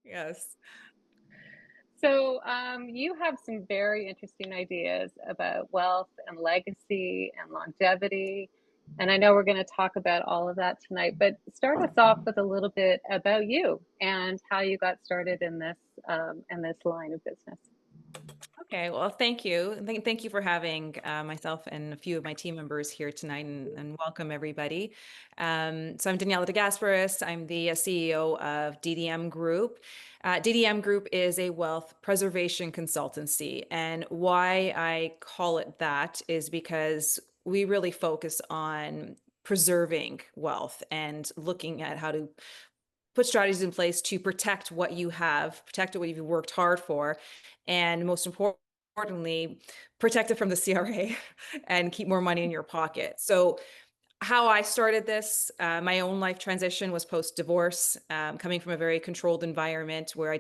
Yes. So, you have some very interesting ideas about wealth and legacy and longevity. And I know we're going to talk about all of that tonight, but start us off with a little bit about you and how you got started in this line of business. Okay. Well, thank you. Thank you for having myself and a few of my team members here tonight, and welcome everybody. So I'm Daniela DeGasperis. I'm the CEO of DDM Group. DDM Group is a wealth preservation consultancy. And why I call it that is because we really focus on preserving wealth and looking at how to put strategies in place to protect what you have, protect what you've worked hard for, and most importantly, protect it from the CRA and keep more money in your pocket. So how I started this, my own life transition was post-divorce, coming from a very controlled environment where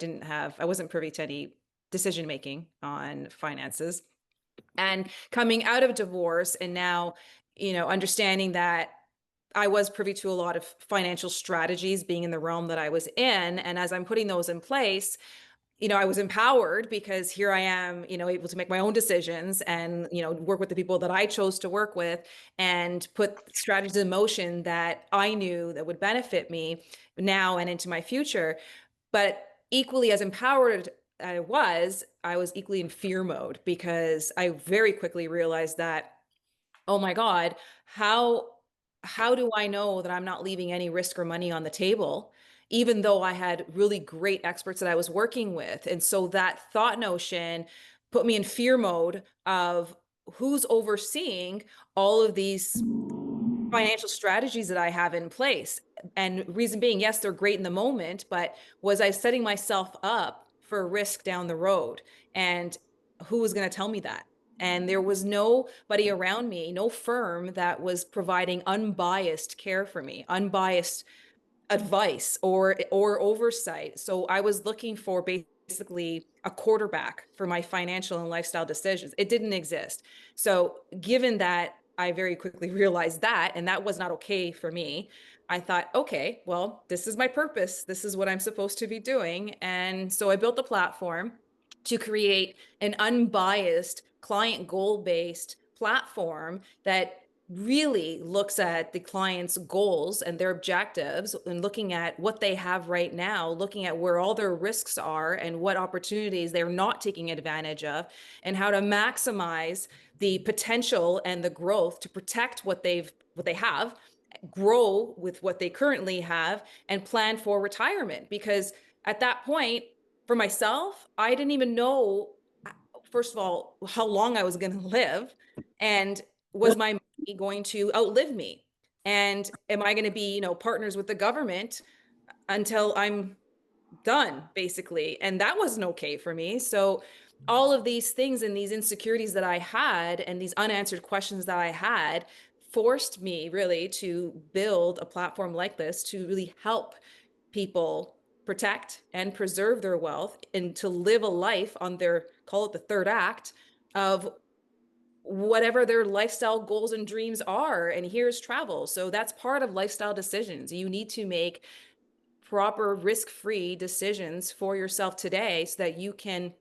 I wasn't privy to any decision making on finances. And coming out of divorce and now, understanding that I was privy to a lot of financial strategies being in the realm that I was in. And as I'm putting those in place, I was empowered because here I am, able to make my own decisions and, work with the people that I chose to work with and put strategies in motion that I knew that would benefit me now and into my future. But equally as empowered I was equally in fear mode because I very quickly realized that, oh my God, how how do I know that I'm not leaving any risk or money on the table, even though I had really great experts that I was working with? And so that thought notion put me in fear mode of who's overseeing all of these financial strategies that I have in place. And reason being, yes, they're great in the moment, but was I setting myself up for risk down the road? And who was going to tell me that? And there was nobody around me, no firm that was providing unbiased care for me, unbiased advice or oversight. So I was looking for basically a quarterback for my financial and lifestyle decisions. It didn't exist. So given that I very quickly realized that, and that was not okay for me, I thought, okay, well, this is my purpose. This is what I'm supposed to be doing. And so I built a platform to create an unbiased client goal-based platform that really looks at the client's goals and their objectives and looking at what they have right now, looking at where all their risks are and what opportunities they're not taking advantage of, and how to maximize the potential and the growth to protect what they have, grow with what they currently have, and plan for retirement. Because at that point, for myself, I didn't even know, first of all, how long I was going to live, and was my money going to outlive me? And am I going to be, partners with the government until I'm done, basically? And that wasn't okay for me. So all of these things and these insecurities that I had and these unanswered questions that I had forced me really to build a platform like this to really help people protect and preserve their wealth and to live a life on their, call it the third act of whatever their lifestyle goals and dreams are. And here's travel. So that's part of lifestyle decisions. You need to make proper risk-free decisions for yourself today so that you can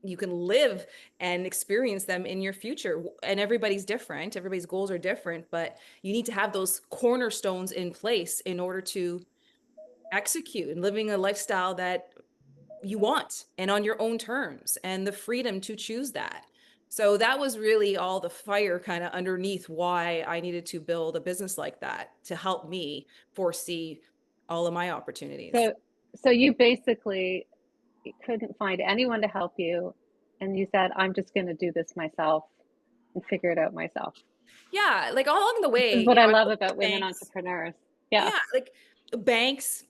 live and experience them in your future. And everybody's different, everybody's goals are different, but you need to have those cornerstones in place in order to execute and living a lifestyle that you want and on your own terms and the freedom to choose that. So that was really all the fire kind of underneath why I needed to build a business like that to help me foresee all of my opportunities. So, so you basically couldn't find anyone to help you, and you said, "I'm just going to do this myself and figure it out myself." Yeah, like all along the This way, is what I I love worked with about women banks. entrepreneurs. Yeah. Yeah, like banks,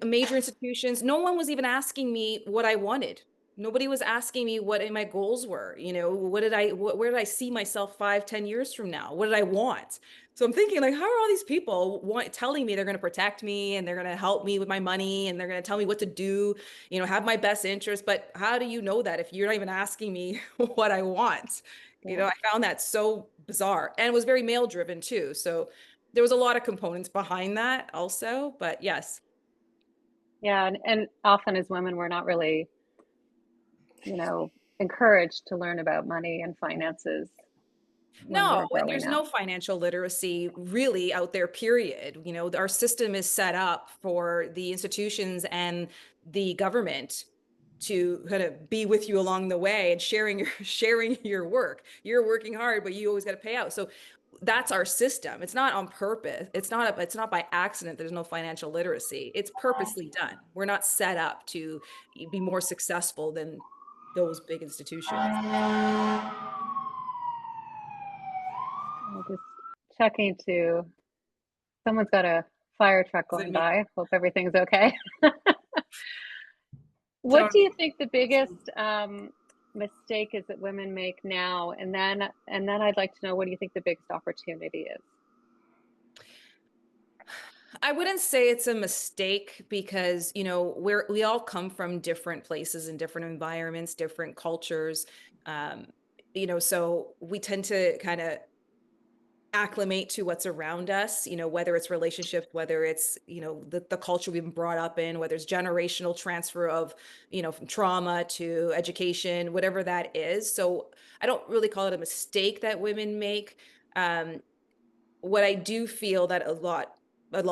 major institutions, no one was even asking me what I wanted. Nobody was asking me what my goals were. Where did I see myself 5, 10 years from now? What did I want? So I'm thinking like, how are all these people telling me they're going to protect me and they're going to help me with my money and they're going to tell me what to do, have my best interest. But how do you know that if you're not even asking me what I want? Yeah. I found that so bizarre, and it was very male driven too. So there was a lot of components behind that also, but yes. Yeah, and often as women, we're not really, you know, encouraged to learn about money and finances when No, we're and growing there's up. no financial literacy really out there, period. Our system is set up for the institutions and the government to kind of be with you along the way and sharing your sharing your work. You're working hard, but you always got to pay out. So that's our system. It's not on purpose. It's not by accident there's no financial literacy. It's purposely done. We're not set up to be more successful than those big institutions. I'm just checking to, someone's got a fire truck Is it going me? by. Hope everything's okay. What So do you think the biggest mistake is that women make now? And then I'd like to know, what do you think the biggest opportunity is? I wouldn't say it's a mistake because, we all come from different places and different environments, different cultures. Um, so we tend to kind of acclimate to what's around us, whether it's relationships, whether it's, the culture we've been brought up in, whether it's generational transfer of, from trauma to education, whatever that is. So I don't really call it a mistake that women make. Um, what I do feel that a lot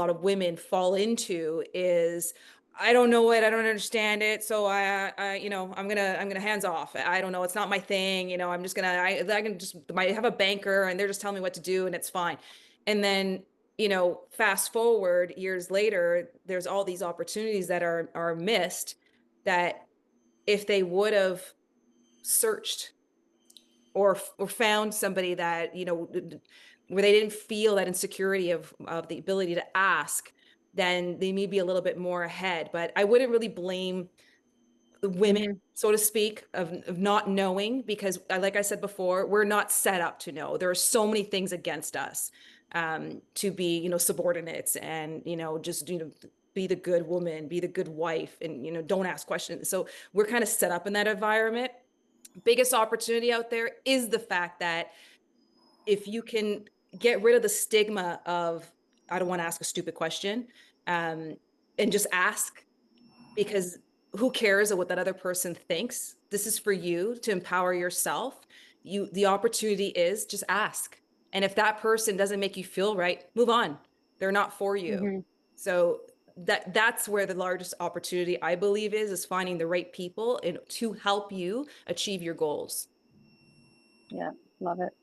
of women fall into is I don't know it, I don't understand it, so I'm gonna hands off. I don't know, it's not my thing. I'm just gonna I can just might have a banker and they're just telling me what to do and it's fine. And then fast forward years later, there's all these opportunities that are missed that if they would have searched or found somebody that where they didn't feel that insecurity of the ability to ask, then they may be a little bit more ahead. But I wouldn't really blame the women, Hmm. so to speak, of not knowing, because like I said before, we're not set up to know. There are so many things against us, to be subordinates and just be the good woman, be the good wife, and don't ask questions. So we're kind of set up in that environment. Biggest opportunity out there is the fact that if you can get rid of the stigma of I don't want to ask a stupid question, um, and just ask, because who cares what that other person thinks? This is for you to empower yourself. The opportunity is just ask. And if that person doesn't make you feel right, move on. They're not for you. Hmm. So that's where the largest opportunity I believe is finding the right people and to help you achieve your goals. Yeah, love it.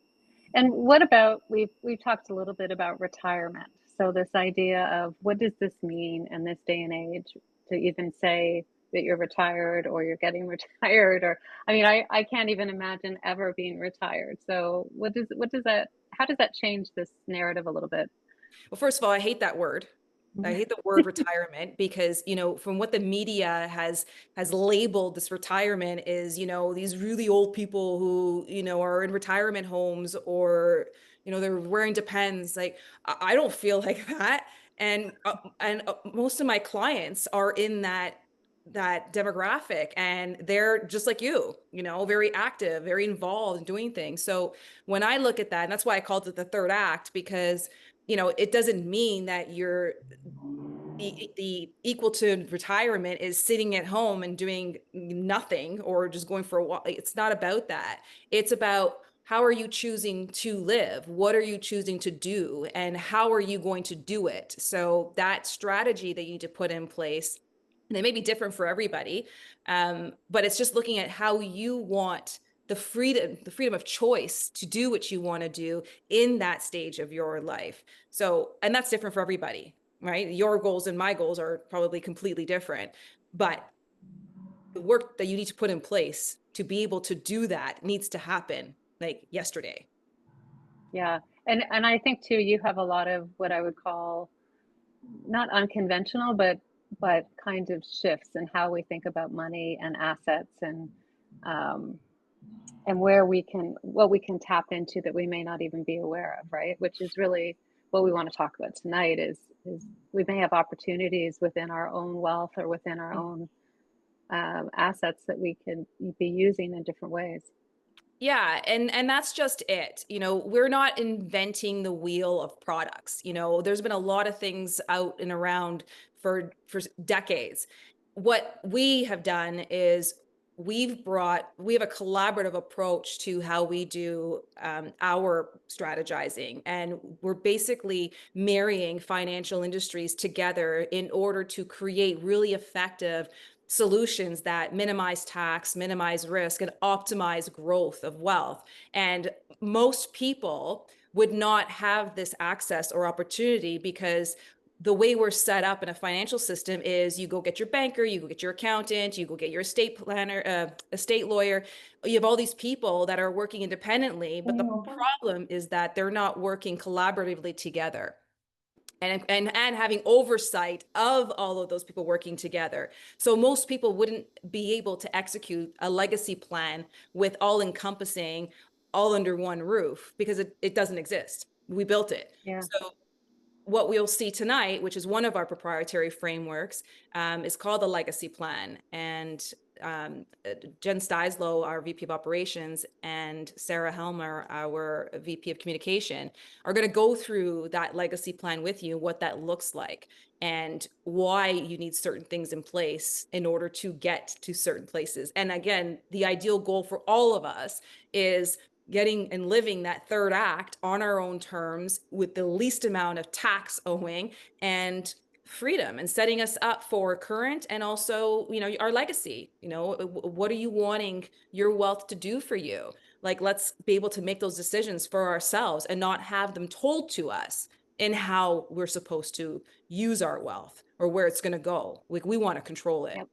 And what about, we've talked a little bit about retirement. So this idea of, what does this mean in this day and age to even say that you're retired or you're getting retired? Or I mean, I can't even imagine ever being retired. So what does that, how does that change this narrative a little bit? Well, first of all, I hate that word. I hate the word retirement because, from what the media has labeled this retirement is, these really old people who, are in retirement homes or, they're wearing Depends. Like, I don't feel like that. And most of my clients are in that demographic and they're just like you, very active, very involved in doing things. So when I look at that, and that's why I called it the third act, because it doesn't mean that you're the equal to retirement is sitting at home and doing nothing or just going for a walk. It's not about that. It's about how are you choosing to live? What are you choosing to do? And how are you going to do it? So that strategy that you need to put in place, and it may be different for everybody, but it's just looking at how you want the freedom of choice to do what you want to do in that stage of your life. So, and that's different for everybody, right? Your goals and my goals are probably completely different, but the work that you need to put in place to be able to do that needs to happen like yesterday. Yeah. And I think too, you have a lot of what I would call not unconventional, but kind of shifts in how we think about money and assets, um, and where we can, what we can tap into that we may not even be aware of, right? Which is really what we want to talk about tonight is we may have opportunities within our own wealth or within our own assets that we can be using in different ways. Yeah, and that's just it. We're not inventing the wheel of products. There's been a lot of things out and around for decades. What we have done is we have a collaborative approach to how we do our strategizing, and we're basically marrying financial industries together in order to create really effective solutions that minimize tax, minimize risk, and optimize growth of wealth. And most people would not have this access or opportunity because the way we're set up in a financial system is you go get your banker, you go get your accountant, you go get your estate planner, estate lawyer. You have all these people that are working independently, but the problem is that they're not working collaboratively together and having oversight of all of those people working together. So most people wouldn't be able to execute a legacy plan with all encompassing, all under one roof, because it doesn't exist. We built it. Yeah. So what we'll see tonight, which is one of our proprietary frameworks, is called the Legacy Plan. And Jen Steislow, our VP of Operations, and Sarah Helmer, our VP of Communication, are going to go through that Legacy Plan with you, what that looks like, and why you need certain things in place in order to get to certain places. And again, the ideal goal for all of us is getting and living that third act on our own terms with the least amount of tax owing and freedom, and setting us up for current and also our legacy. What are you wanting your wealth to do for you? Like, let's be able to make those decisions for ourselves and not have them told to us in how we're supposed to use our wealth or where it's going to go. Like, we want to control it. Yep.